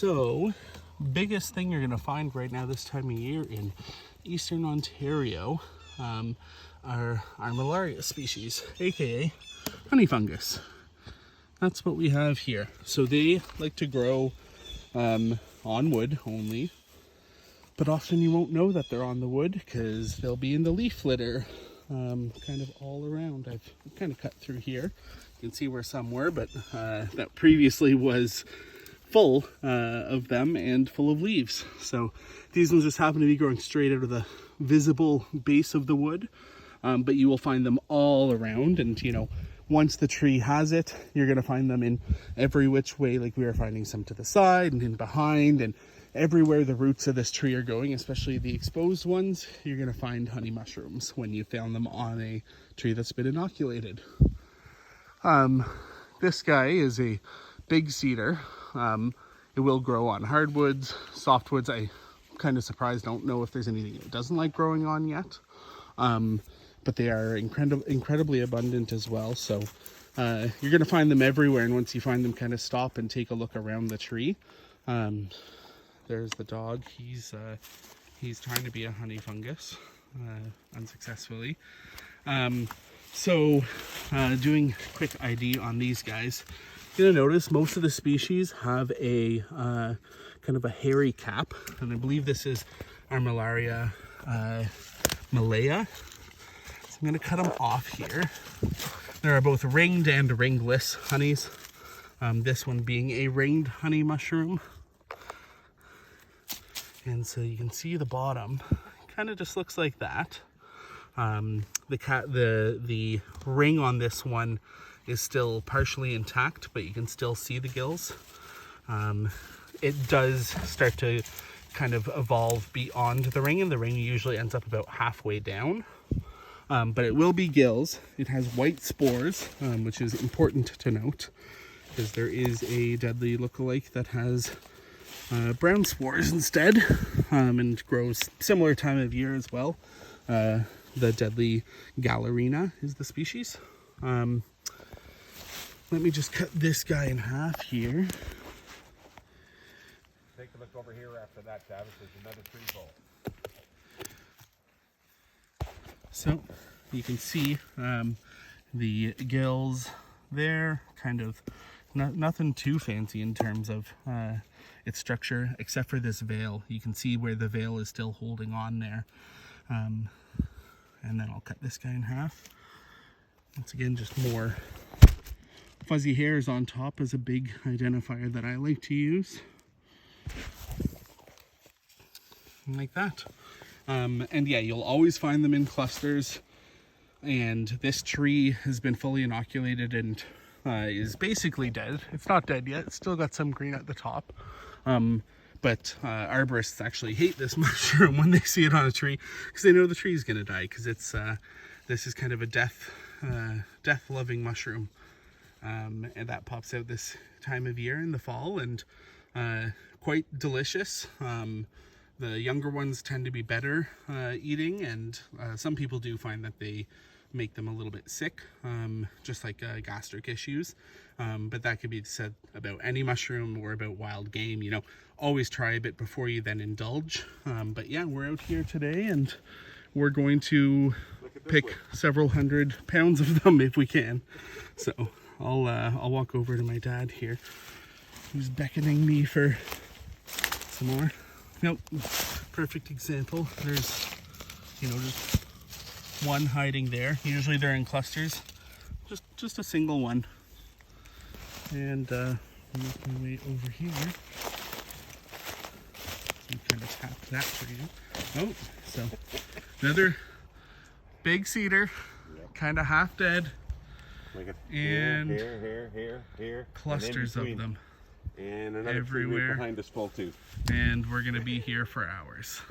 So, biggest thing you're gonna find right now this time of year in Eastern Ontario are our malaria species, aka honey fungus. That's what we have here. So they like to grow on wood only, but often you won't know that they're on the wood because they'll be in the leaf litter kind of all around. I've kind of cut through here. You can see where some were, but that previously was full of them and full of leaves. So these ones just happen to be growing straight out of the visible base of the wood, but you will find them all around. And you know, once the tree has it, you're going to find them in every which way. Like we are finding some to the side and in behind, and everywhere the roots of this tree are going, especially the exposed ones, you're going to find honey mushrooms when you found them on a tree that's been inoculated. This guy is a big cedar. It will grow on hardwoods, softwoods. I'm kind of surprised. Don't know if there's anything it doesn't like growing on yet. But they are incredibly abundant as well. So you're going to find them everywhere. And once you find them, kind of stop and take a look around the tree. There's the dog. He's trying to be a honey fungus unsuccessfully. So doing quick ID on these guys, you're gonna notice most of the species have a kind of a hairy cap, and I believe this is our malaria malaya. So I'm gonna cut them off here. There are both ringed and ringless honeys. This one being a ringed honey mushroom. And so you can see the bottom kind of just looks like that. The ring on this one is still partially intact, but you can still see the gills. It does start to kind of evolve beyond the ring, and the ring usually ends up about halfway down. But it will be gills. It has white spores, which is important to note, because there is a deadly lookalike that has brown spores instead, and grows similar time of year as well. The deadly gallerina is the species. Let me just cut this guy in half here. Take a look over here after that, Travis. There's another tree full. So you can see the gills there, kind of nothing too fancy in terms of its structure, except for this veil. You can see where the veil is still holding on there. And then I'll cut this guy in half. Once again, just more fuzzy hairs on top is a big identifier that I like to use. Like that. And yeah, you'll always find them in clusters. And this tree has been fully inoculated and is basically dead. It's not dead yet. It's still got some green at the top. But arborists actually hate this mushroom when they see it on a tree, because they know the tree is going to die, because it's this is kind of a death-loving mushroom. And that pops out this time of year in the fall, and quite delicious. The younger ones tend to be better eating, and some people do find that they make them a little bit sick, just like gastric issues. But that could be said about any mushroom or about wild game. You know, always try a bit before you then indulge. But yeah, we're out here today, and we're going to pick several hundred pounds of them if we can. So I'll walk over to my dad here, who's beckoning me for some more. Nope, perfect example. There's, you know, just one hiding there. Usually they're in clusters. Just a single one. And make my way over here. And kind of tap that for you. Oh, so another big cedar, kind of half dead. Like and here, clusters of them. And another everywhere tree behind us full too. And we're gonna be here for hours.